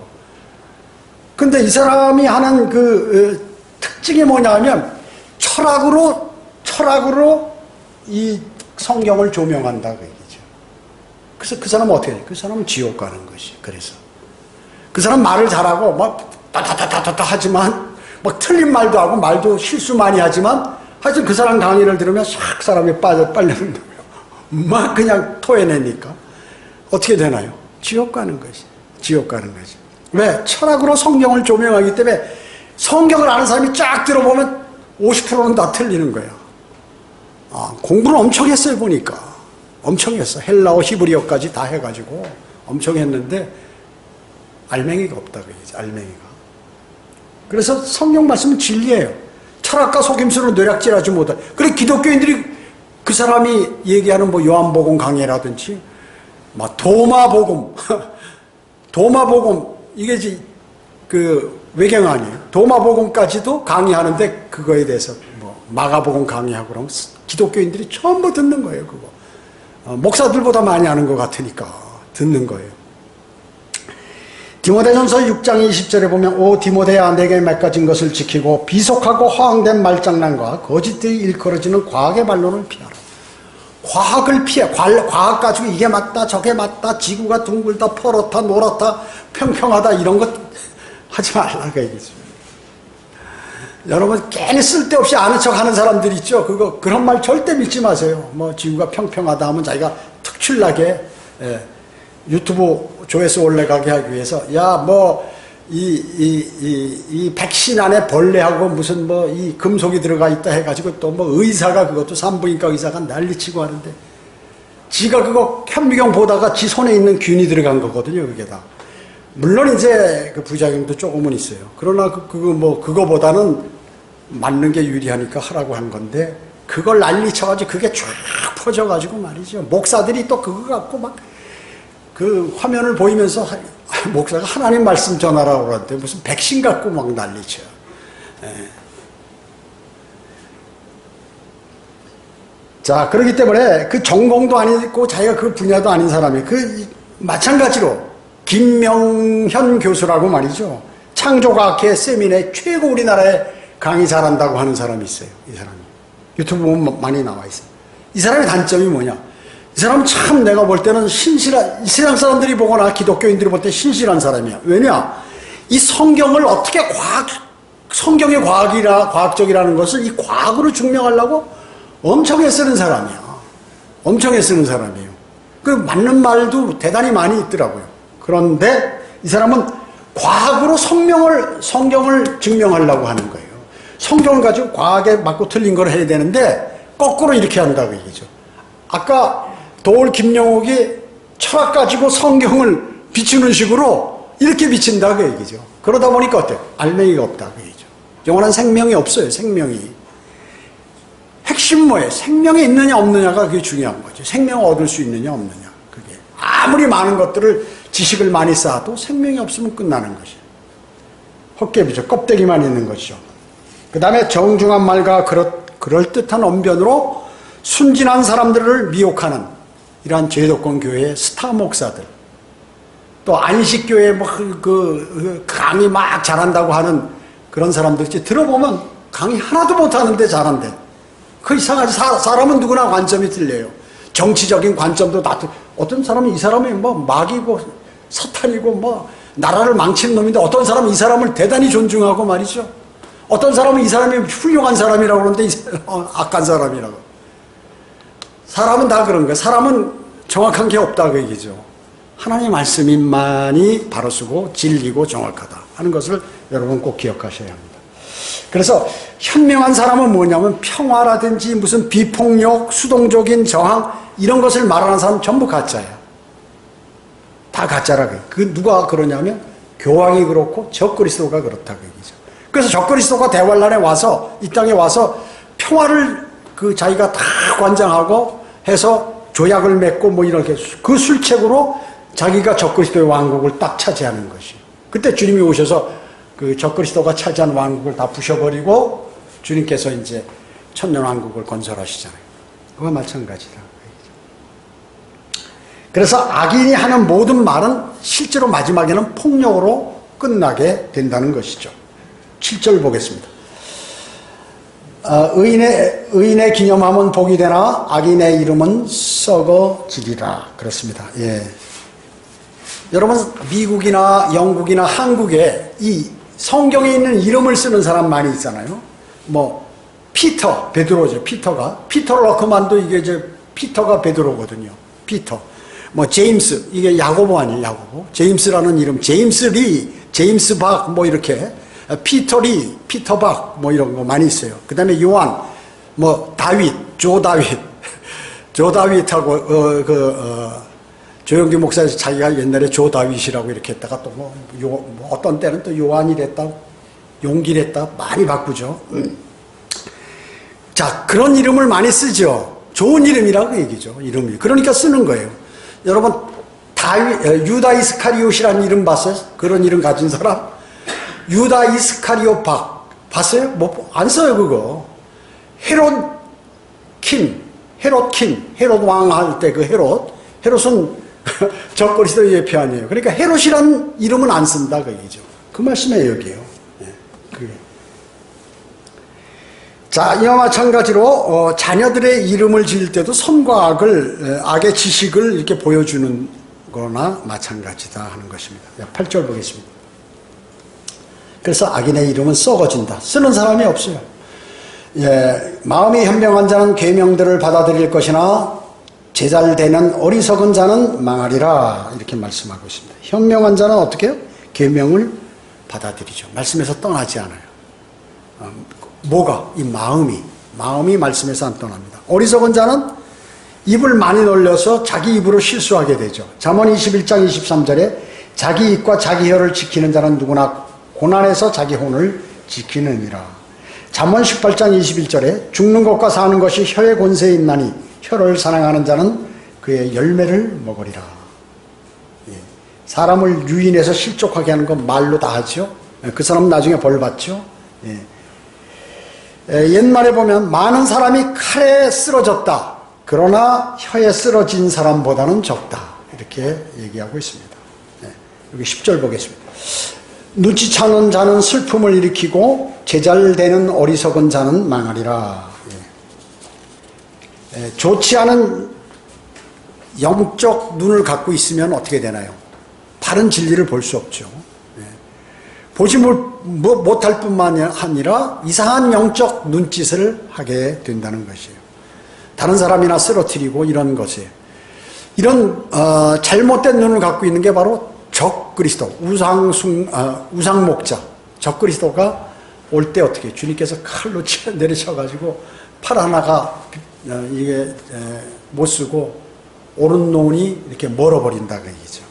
S1: 근데 이 사람이 하는 그 특징이 뭐냐면 철학으로 이 성경을 조명한다 그 얘기죠. 그래서 그 사람은 어떻게 해요? 그 사람은 지옥 가는 것이. 그래서 그 사람 말을 잘하고 막 따다다다다 하지만 막 틀린 말도 하고 말도 실수 많이 하지만 하여튼 그 사람 강의를 들으면 싹 사람이 빨려든다고요. 막 그냥 토해내니까 어떻게 되나요? 지옥 가는 것이. 지옥 가는 거지. 왜? 철학으로 성경을 조명하기 때문에 성경을 아는 사람이 쫙 들어보면 50%는 다 틀리는 거예요. 공부를 엄청 했어요 보니까. 엄청 했어. 헬라어 히브리어까지 다 해가지고 엄청 했는데 알맹이가 없다 그러지. 알맹이가. 그래서 성경 말씀은 진리예요. 철학과 속임수로 뇌락질하지 못할. 그래 기독교인들이 그 사람이 얘기하는 요한복음 강해라든지 막 도마복음 도마복음 이게 그 외경 아니에요. 도마복음까지도 강의하는데 그거에 대해서 마가복음 강의하고 그러면 기독교인들이 전부 듣는 거예요. 그거 목사들보다 많이 아는 것 같으니까 듣는 거예요. 디모데전서 6장 20절에 보면 오 디모데야 내게 맺어진 것을 지키고 비속하고 허황된 말장난과 거짓되이 일컬어지는 과학의 반론을 피하라. 과학을 피해. 과학 가지고 이게 맞다 저게 맞다 지구가 둥글다 퍼렇다 노랗다 평평하다 이런 것 하지 말라고 얘기죠. 여러분 괜히 쓸데없이 아는 척 하는 사람들 있죠. 그런 말 절대 믿지 마세요. 뭐 지구가 평평하다 하면 자기가 특출나게 유튜브 조회수 올라가게 하기 위해서 야 뭐 이 백신 안에 벌레하고 무슨 뭐 이 금속이 들어가 있다 해가지고 또 뭐 의사가 그것도 산부인과 의사가 난리치고 하는데 지가 그거 현미경 보다가 지 손에 있는 균이 들어간 거거든요. 그게 다. 물론 이제 그 부작용도 조금은 있어요. 그러나 그거보다는 맞는 게 유리하니까 하라고 한 건데 그걸 난리쳐가지고 그게 쫙 퍼져가지고 말이죠. 목사들이 또 그거 갖고 막 그 화면을 보이면서 목사가 하나님 말씀 전하라고 그러는데 무슨 백신 갖고 막 난리쳐. 자, 그렇기 때문에 그 전공도 아니고 자기가 그 분야도 아닌 사람이 마찬가지로 김명현 교수라고 말이죠. 창조과학회 세미나에 최고 우리나라에 강의 잘한다고 하는 사람이 있어요. 이 사람이. 유튜브 보면 많이 나와 있어요. 이 사람의 단점이 뭐냐? 이 사람은 참 내가 볼 때는 신실한, 이스라엘 사람들이 보거나 기독교인들이 볼 때 신실한 사람이야. 왜냐? 이 성경을 어떻게 성경의 과학적이라는 것을 이 과학으로 증명하려고 엄청 애쓰는 사람이야. 엄청 애쓰는 사람이에요. 그 맞는 말도 대단히 많이 있더라고요. 그런데 이 사람은 과학으로 성경을 증명하려고 하는 거예요. 성경을 가지고 과학에 맞고 틀린 걸 해야 되는데 거꾸로 이렇게 한다고 얘기죠. 아까 도올 김영옥이 철학 가지고 성경을 비추는 식으로 이렇게 비친다고 얘기죠. 그러다 보니까 어때요? 알맹이가 없다고 얘기죠. 영원한 생명이 없어요. 생명이. 핵심 뭐예요? 생명이 있느냐 없느냐가 그게 중요한 거죠. 생명을 얻을 수 있느냐 없느냐. 그게 아무리 많은 것들을 지식을 많이 쌓아도 생명이 없으면 끝나는 것이에요. 헛개비죠. 껍데기만 있는 것이죠. 그 다음에 정중한 말과 그럴듯한 언변으로 순진한 사람들을 미혹하는 이러한 제도권 교회의 스타 목사들, 또 안식교회 강의 막 잘한다고 하는 그런 사람들 들어보면 강의 하나도 못하는데 잘한대. 그 이상하지. 사람은 누구나 관점이 틀려요. 정치적인 관점도 다 어떤 사람은 이 사람이 뭐 마귀고 사탄이고 뭐 나라를 망치는 놈인데 어떤 사람은 이 사람을 대단히 존중하고 말이죠. 어떤 사람은 이 사람이 훌륭한 사람이라고 그러는데 이 사람은 악한 사람이라고. 사람은 다 그런 거예요. 사람은 정확한 게 없다고 얘기죠. 하나님의 말씀만이 바로 쓰고 진리고 정확하다 하는 것을 여러분 꼭 기억하셔야 합니다. 그래서 현명한 사람은 뭐냐면 평화라든지 무슨 비폭력, 수동적인 저항 이런 것을 말하는 사람은 전부 가짜예요. 다 가짜라고 해요. 누가 그러냐면 교황이 그렇고 적그리스도가 그렇다고 얘기죠. 그래서 적그리스도가 대환란에 와서 이 땅에 와서 평화를 자기가 다 관장하고 해서 조약을 맺고 뭐 이렇게 그 술책으로 자기가 적그리스도의 왕국을 딱 차지하는 것이. 그때 주님이 오셔서 그 적그리스도가 차지한 왕국을 다 부셔버리고 주님께서 이제 천년 왕국을 건설하시잖아요. 그와 마찬가지다. 그래서 악인이 하는 모든 말은 실제로 마지막에는 폭력으로 끝나게 된다는 것이죠. 7절 보겠습니다. 의인의 기념함은 복이 되나 악인의 이름은 썩어지리라. 그렇습니다. 예. 여러분 미국이나 영국이나 한국에 이 성경에 있는 이름을 쓰는 사람 많이 있잖아요. 뭐 피터, 베드로죠. 피터 러크만도 이게 이제 피터가 베드로거든요. 피터. 뭐 제임스, 이게 야고보 아니에요. 야고보. 제임스라는 이름, 제임스 리, 제임스 박 뭐 이렇게 피터 리, 피터 박 뭐 이런 거 많이 있어요. 그 다음에 요한, 뭐 다윗, 조 다윗하고 조영기 목사에서 자기가 옛날에 조 다윗이라고 이렇게 했다가 또 뭐 어떤 때는 또 요한이 됐다, 용기를 했다 많이 바꾸죠. 자, 그런 이름을 많이 쓰죠. 좋은 이름이라고 얘기죠. 이름이. 그러니까 쓰는 거예요. 여러분 유다 이스카리옷이라는 이름 봤어요? 그런 이름 가진 사람? 유다 이스카리오 박 봤어요? 뭐 안 써요 그거. 헤롯 킴, 헤롯 킹, 헤롯 왕 할 때 그 헤롯은 적그리스도 예표 아니에요. 그러니까 헤롯이란 이름은 안 쓴다 그 얘기죠. 그 말씀이에요, 여기에요. 예, 그게. 자, 이와 마찬가지로 자녀들의 이름을 지을 때도 선과 악을, 악의 지식을 이렇게 보여주는 거나 마찬가지다 하는 것입니다. 8절 보겠습니다. 그래서 악인의 이름은 썩어진다. 쓰는 사람이 없어요. 예, 마음이 현명한 자는 계명들을 받아들일 것이나 제잘되는 어리석은 자는 망하리라. 이렇게 말씀하고 있습니다. 현명한 자는 어떻게 해요? 계명을 받아들이죠. 말씀에서 떠나지 않아요. 뭐가? 이 마음이 말씀에서 안 떠납니다. 어리석은 자는 입을 많이 놀려서 자기 입으로 실수하게 되죠. 잠언 21장 23절에 자기 입과 자기 혀를 지키는 자는 누구나 고난에서 자기 혼을 지키느니라. 잠언 18장 21절에 죽는 것과 사는 것이 혀의 권세에 있나니 혀를 사랑하는 자는 그의 열매를 먹으리라. 예. 사람을 유인해서 실족하게 하는 건 말로 다 하죠. 그 사람은 나중에 벌 받죠. 예. 옛말에 보면 많은 사람이 칼에 쓰러졌다. 그러나 혀에 쓰러진 사람보다는 적다. 이렇게 얘기하고 있습니다. 예. 여기 10절 보겠습니다. 눈치차는 자는 슬픔을 일으키고 제잘되는 어리석은 자는 망하리라. 좋지 않은 영적 눈을 갖고 있으면 어떻게 되나요? 바른 진리를 볼 수 없죠. 보지 못할 뿐만 아니라 이상한 영적 눈짓을 하게 된다는 것이에요. 다른 사람이나 쓰러뜨리고 이런 것이에요. 이런 잘못된 눈을 갖고 있는 게 바로 적그리스도, 우상목자, 적그리스도가 올 때 어떻게 주님께서 칼로 내리쳐가지고 팔 하나가 이게 못 쓰고 오른 눈이 이렇게 멀어버린다 그 얘기죠.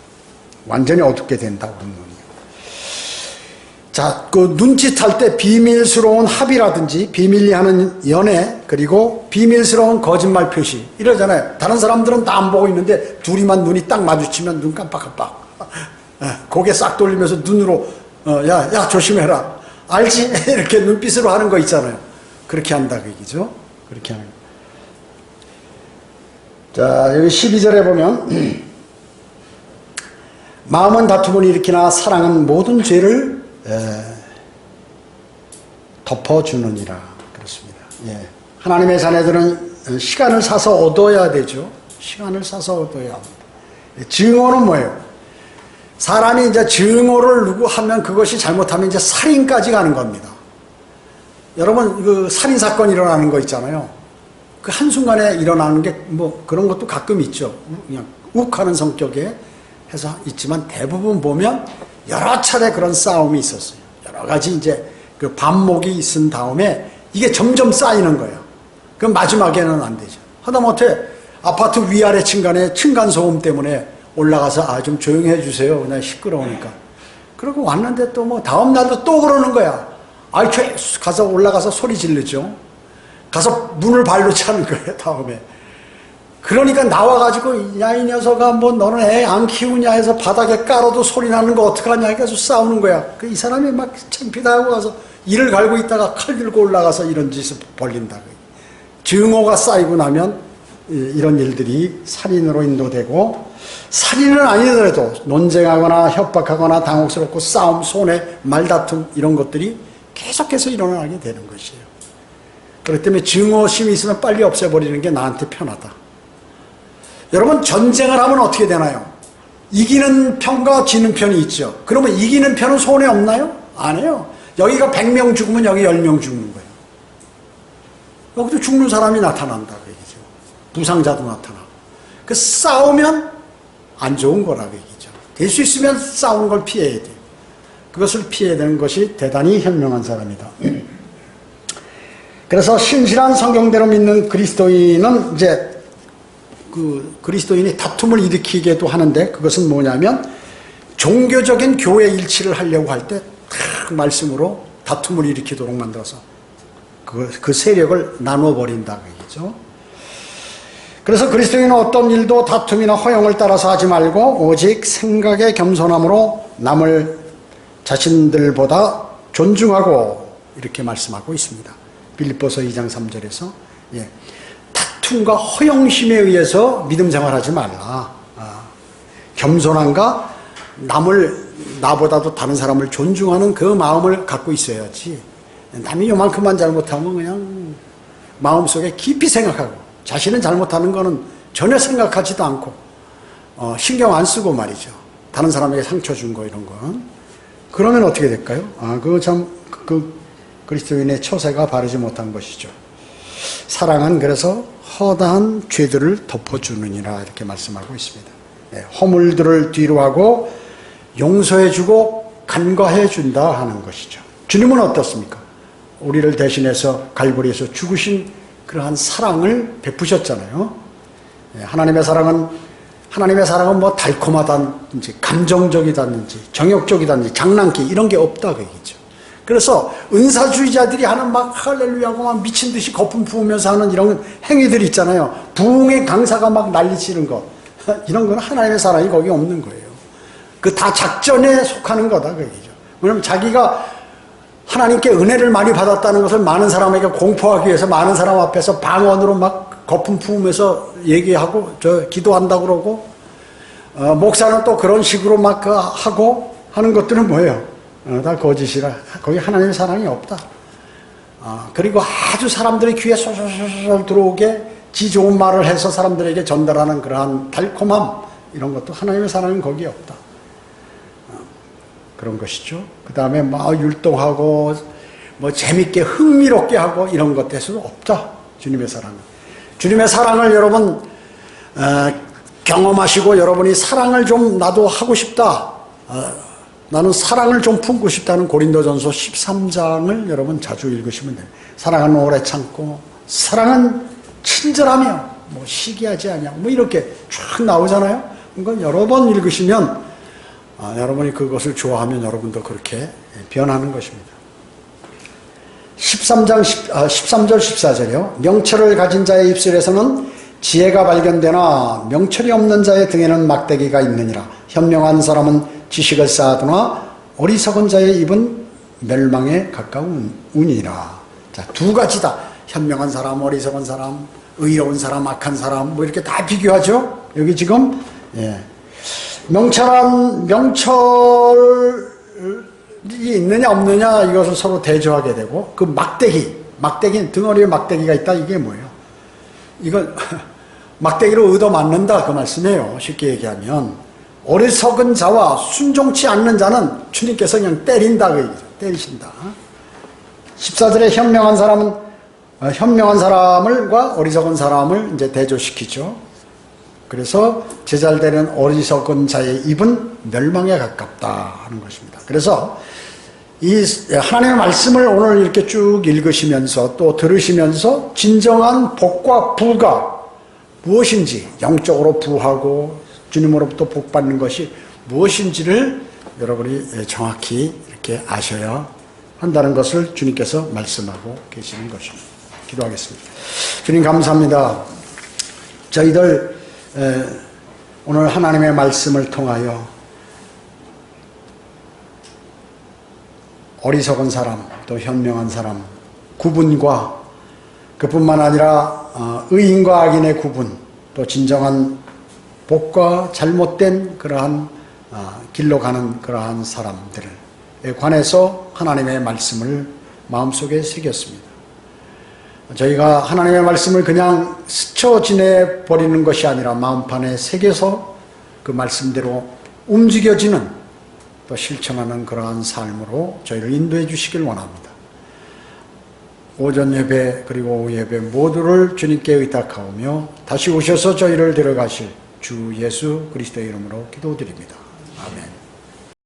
S1: 완전히 어둡게 된다 오른 눈이. 자, 그 눈짓할 때 비밀스러운 합의라든지 비밀리 하는 연애 그리고 비밀스러운 거짓말 표시 이러잖아요. 다른 사람들은 다 안 보고 있는데 둘이만 눈이 딱 마주치면 눈 깜빡깜빡 고개 싹 돌리면서 눈으로 야 조심해라 알지? 이렇게 눈빛으로 하는 거 있잖아요. 그렇게 한다 그 얘기죠. 그렇게 하는 거. 자, 여기 12절에 보면 마음은 다툼을 일으키나 사랑은 모든 죄를 덮어주느니라. 그렇습니다. 예. 하나님의 자녀들은 시간을 사서 얻어야 되죠. 시간을 사서 얻어야 합니다. 증오는 뭐예요? 사람이 이제 증오를 누구 하면 그것이 잘못하면 이제 살인까지 가는 겁니다. 여러분, 그 살인사건 일어나는 거 있잖아요. 그 한순간에 일어나는 게 뭐 그런 것도 가끔 있죠. 그냥 욱하는 성격에 해서 있지만 대부분 보면 여러 차례 그런 싸움이 있었어요. 여러 가지 이제 그 반목이 있은 다음에 이게 점점 쌓이는 거예요. 그럼 마지막에는 안 되죠. 하다못해 아파트 위아래 층간소음 때문에 올라가서 좀 조용히 해주세요. 그냥 시끄러우니까. 그러고 왔는데 또 뭐 다음날도 또 그러는 거야. 가서 올라가서 소리 지르죠. 가서 문을 발로 차는 거예요, 다음에. 그러니까 나와가지고, 야, 이 녀석아, 뭐, 너는 애 안 키우냐 해서 바닥에 깔아도 소리 나는 거 어떡하냐 해서 싸우는 거야. 이 사람이 막 창피다 하고 가서 이를 갈고 있다가 칼 들고 올라가서 이런 짓을 벌린다. 증오가 쌓이고 나면 이런 일들이 살인으로 인도되고, 살인은 아니더라도 논쟁하거나 협박하거나 당혹스럽고 싸움, 손해, 말다툼, 이런 것들이 계속해서 일어나게 되는 것이에요. 그렇기 때문에 증오심이 있으면 빨리 없애버리는 게 나한테 편하다. 여러분, 전쟁을 하면 어떻게 되나요? 이기는 편과 지는 편이 있죠. 그러면 이기는 편은 손해 없나요? 안 해요. 여기가 100명 죽으면 여기 10명 죽는 거예요. 여기도 죽는 사람이 나타난다 그 얘기죠. 부상자도 나타나고. 그 싸우면 안 좋은 거라 그 얘기죠. 될 수 있으면 싸우는 걸 피해야 돼요. 그것을 피해야 되는 것이 대단히 현명한 사람이다. 그래서 신실한 성경대로 믿는 그리스도인은 이제 그리스도인이 다툼을 일으키기도 하는데 그것은 뭐냐면 종교적인 교회 일치를 하려고 할 때 말씀으로 다툼을 일으키도록 만들어서 그 세력을 나눠버린다 그 얘기죠. 그래서 그리스도인은 어떤 일도 다툼이나 허영을 따라서 하지 말고 오직 생각의 겸손함으로 남을 자신들보다 존중하고 이렇게 말씀하고 있습니다. 빌립보서 2장 3절에서 다툼과 허영심에 의해서 믿음 생활하지 말라. 겸손함과 나보다도 다른 사람을 존중하는 그 마음을 갖고 있어야지. 남이 요만큼만 잘못하면 그냥 마음속에 깊이 생각하고 자신은 잘못하는 거는 전혀 생각하지도 않고 신경 안 쓰고 말이죠. 다른 사람에게 상처 준 거 이런 건. 그러면 어떻게 될까요? 그거 참 그리스도인의 처세가 바르지 못한 것이죠. 사랑은 그래서 허다한 죄들을 덮어주느니라 이렇게 말씀하고 있습니다. 허물들을 뒤로하고 용서해주고 간과해준다 하는 것이죠. 주님은 어떻습니까? 우리를 대신해서 갈보리에서 죽으신 그러한 사랑을 베푸셨잖아요. 하나님의 사랑은 뭐 달콤하다든지 감정적이다든지 정욕적이다든지 장난기 이런 게 없다 그 얘기죠. 그래서 은사주의자들이 하는 막 할렐루야고 막 미친 듯이 거품 부으면서 하는 이런 행위들 있잖아요. 부흥의 강사가 막 난리치는 거 이런 건 하나님의 사랑이 거기 없는 거예요. 그 다 작전에 속하는 거다 그 얘기죠. 왜냐면 자기가 하나님께 은혜를 많이 받았다는 것을 많은 사람에게 공포하기 위해서 많은 사람 앞에서 방언으로 막 거품 부으면서 얘기하고 기도한다고 그러고 목사는 또 그런 식으로 막 하고 하는 것들은 뭐예요? 다 거짓이라. 거기 하나님의 사랑이 없다. 그리고 아주 사람들의 귀에 솔솔솔 들어오게 지 좋은 말을 해서 사람들에게 전달하는 그러한 달콤함 이런 것도 하나님의 사랑은 거기에 없다. 그런 것이죠. 그 다음에 막 율동하고 뭐 재밌게 흥미롭게 하고 이런 것에서도 없다. 주님의 사랑은. 주님의 사랑을 여러분 경험하시고 여러분이 사랑을 좀 나도 하고 싶다. 나는 사랑을 좀 품고 싶다는 고린도전서 13장을 여러분 자주 읽으시면 돼요. 사랑은 오래 참고 사랑은 친절하며 뭐 시기하지 않냐 뭐 이렇게 쫙 나오잖아요. 그건 여러 번 읽으시면 여러분이 그것을 좋아하면 여러분도 그렇게 변하는 것입니다. 13절 14절이요. 명철을 가진 자의 입술에서는 지혜가 발견되나 명철이 없는 자의 등에는 막대기가 있느니라. 현명한 사람은 지식을 쌓아두나 어리석은 자의 입은 멸망에 가까운 운이라. 자, 두 가지다. 현명한 사람, 어리석은 사람, 의로운 사람, 악한 사람 뭐 이렇게 다 비교하죠. 여기 지금 명철이 있느냐 없느냐 이것을 서로 대조하게 되고 그 막대기 등어리에 막대기가 있다 이게 뭐예요? 이건 막대기로 얻어맞는다 그 말씀이에요. 쉽게 얘기하면 어리석은 자와 순종치 않는 자는 주님께서 그냥 때린다 그 얘기죠. 때리신다. 14절에 현명한 사람과 어리석은 사람을 이제 대조시키죠. 그래서 제잘되는 어리석은 자의 입은 멸망에 가깝다 하는 것입니다. 그래서 이 하나님의 말씀을 오늘 이렇게 쭉 읽으시면서 또 들으시면서 진정한 복과 부가 무엇인지 영적으로 부하고 주님으로부터 복받는 것이 무엇인지를 여러분이 정확히 이렇게 아셔야 한다는 것을 주님께서 말씀하고 계시는 것입니다. 기도하겠습니다. 주님 감사합니다. 저희들 오늘 하나님의 말씀을 통하여 어리석은 사람 또 현명한 사람 구분과 그뿐만 아니라 의인과 악인의 구분 또 진정한 복과 잘못된 그러한 길로 가는 그러한 사람들에 관해서 하나님의 말씀을 마음속에 새겼습니다. 저희가 하나님의 말씀을 그냥 스쳐 지내버리는 것이 아니라 마음판에 새겨서 그 말씀대로 움직여지는 또 실천하는 그러한 삶으로 저희를 인도해 주시길 원합니다. 오전 예배 그리고 오후 예배 모두를 주님께 의탁하오며 다시 오셔서 저희를 데려가실 주 예수 그리스도의 이름으로 기도드립니다. 아멘.